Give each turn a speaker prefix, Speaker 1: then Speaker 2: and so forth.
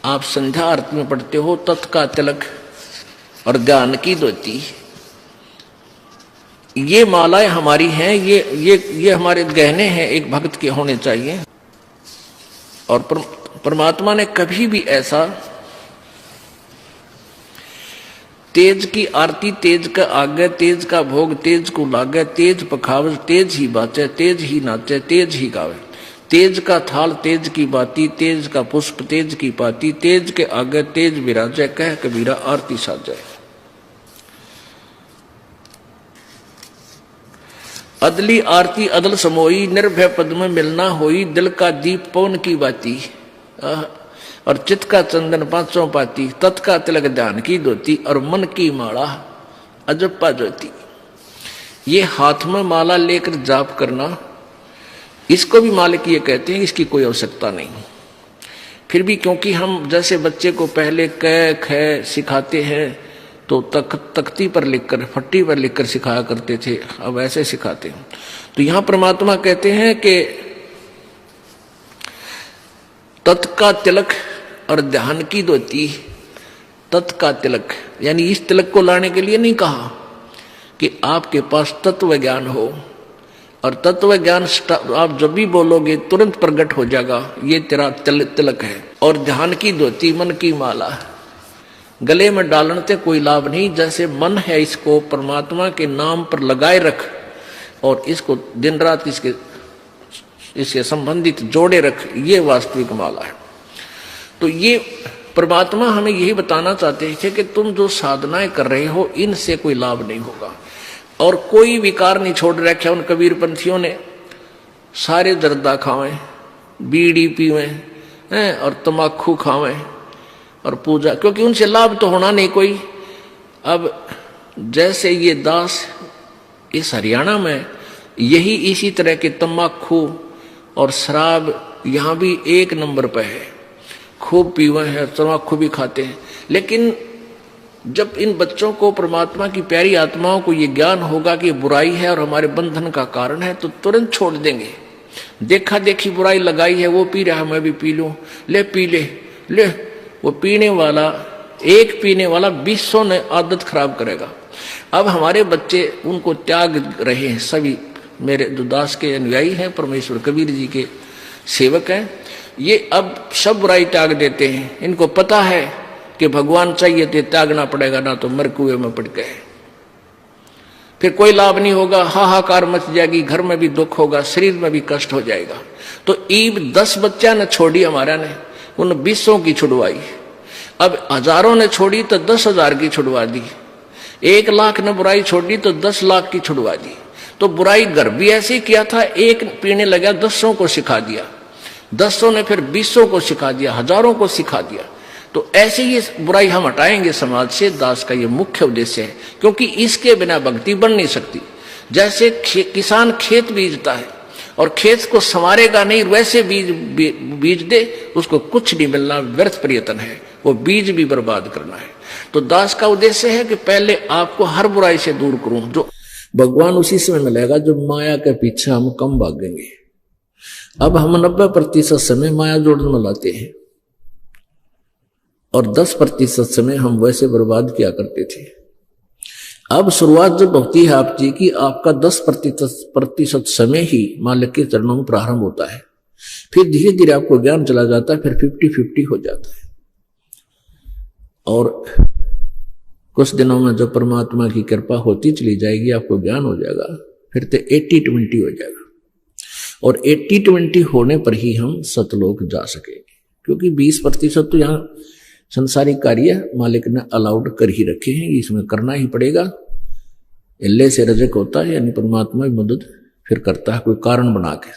Speaker 1: आप संध्या आरती में पढ़ते हो तत् का तिलक और ज्ञान की ज्योति, ये मालाएं हमारी हैं, ये हमारे गहने हैं, एक भक्त के होने चाहिए। और परमात्मा ने कभी भी ऐसा तेज की आरती तेज का आगे, तेज का भोग तेज को लागे, तेज पखावज तेज ही बाचे, तेज ही नाचे, तेज ही गावे, तेज का थाल तेज की बाती, तेज का पुष्प तेज की पाती, तेज के आगे तेज विराजे, कह कबीरा आरती साजे। अदली आरती अदल समोई, निर्भय पद में मिलना होई, दिल का दीप पवन की बाती, और चित्त का चंदन पांचों पाती, तत् का तिलक ध्यान की ज्योति, और मन की माला अजप्पा ज्योति। ये हाथ में माला लेकर जाप करना, इसको भी मालिक ये कहते हैं, इसकी कोई आवश्यकता नहीं। फिर भी क्योंकि हम जैसे बच्चे को पहले क ख सिखाते हैं तो तख्ती पर लिखकर, फट्टी पर लिखकर सिखाया करते थे, अब ऐसे सिखाते हैं। तो यहां परमात्मा कहते हैं कि तत् का तिलक और ध्यान की ज्योति। तत् का तिलक यानी इस तिलक को लाने के लिए नहीं कहा कि आपके पास तत्व ज्ञान हो, और तत्व ज्ञान आप जब भी बोलोगे तुरंत प्रकट हो जाएगा, ये तेरा तिलक है। और ध्यान की ज्योति मन की माला, गले में डालने से कोई लाभ नहीं, जैसे मन है इसको परमात्मा के नाम पर लगाए रख, और इसको दिन रात इसके संबंधित जोड़े रख, ये वास्तविक माला है। तो ये परमात्मा हमें यही बताना चाहते थे कि तुम जो साधनाएं कर रहे हो इनसे कोई लाभ नहीं होगा। और कोई विकार नहीं छोड़ रखा उन कबीर पंथियों ने, सारे जर्दा खावें, बीड़ी पीवें और तमाकू खावें और पूजा, क्योंकि उनसे लाभ तो होना नहीं कोई। अब जैसे ये दास इस हरियाणा में यही इसी तरह के तमाकू और शराब यहाँ भी एक नंबर पर है, खूब पीवे हैं, तमाकू भी खाते हैं। लेकिन जब इन बच्चों को परमात्मा की प्यारी आत्माओं को ये ज्ञान होगा कि बुराई है और हमारे बंधन का कारण है, तो तुरंत छोड़ देंगे। देखा देखी बुराई लगाई है, वो पी रहा है मैं भी पी लूं, ले पी ले। वो पीने वाला, एक पीने वाला 200 ने आदत खराब करेगा। अब हमारे बच्चे उनको त्याग रहे हैं, सभी मेरे जो दास के अनुयायी हैं, परमेश्वर कबीर जी के सेवक हैं, ये अब सब बुराई त्याग देते हैं। इनको पता है कि भगवान चाहिए तो त्यागना पड़ेगा, ना तो मर कुएं में पड़ गए, फिर कोई लाभ नहीं होगा, हाहाकार मच जाएगी, घर में भी दुख होगा, शरीर में भी कष्ट हो जाएगा। तो ईब 10 बच्चा ने छोड़ी हमारा ने, उन 200 की छुड़वाई। अब हजारों ने छोड़ी तो 10,000 की छुड़वा दी, 1 लाख ने बुराई छोड़ी तो 10 लाख की छुड़वा दी। तो बुराई घर भी ऐसे ही किया था, एक पीने लगा 10 को सिखा दिया, 10 ने फिर 200 को सिखा दिया, हजारों को सिखा दिया। तो ऐसे ही बुराई हम हटाएंगे समाज से, दास का ये मुख्य उद्देश्य है, क्योंकि इसके बिना भक्ति बन नहीं सकती। जैसे किसान खेत बीजता है और खेत को संवारेगा नहीं, वैसे बीज दे, उसको कुछ नहीं मिलना, व्यर्थ प्रयत्न है, वो बीज भी बर्बाद करना है। तो दास का उद्देश्य है कि पहले आपको हर बुराई से दूर करूं, जो भगवान उसी समय मिलेगा जब माया के पीछे हम कम भागेंगे। अब हम 90% समय माया जोड़ने में लाते हैं और 10% समय हम वैसे बर्बाद किया करते थे। अब शुरुआत जब होती है आप जी की, आपका 10% समय ही मालिक के चरणों में प्रारंभ होता है, फिर धीरे धीरे आपको ज्ञान चला जाता है, फिर 50-50 हो जाता है। और कुछ दिनों में जब परमात्मा की कृपा होती चली जाएगी, आपको ज्ञान हो जाएगा, फिर तो 80-20 हो जाएगा। और 80-20 होने पर ही हम सतलोक जा सकेंगे, क्योंकि 20% तो यहाँ संसारिक कार्य मालिक ने अलाउड कर ही रखे हैं, इसमें करना ही पड़ेगा। इल्ले से रजक होता है, यानी परमात्मा की मदद फिर करता है कोई कारण बना के।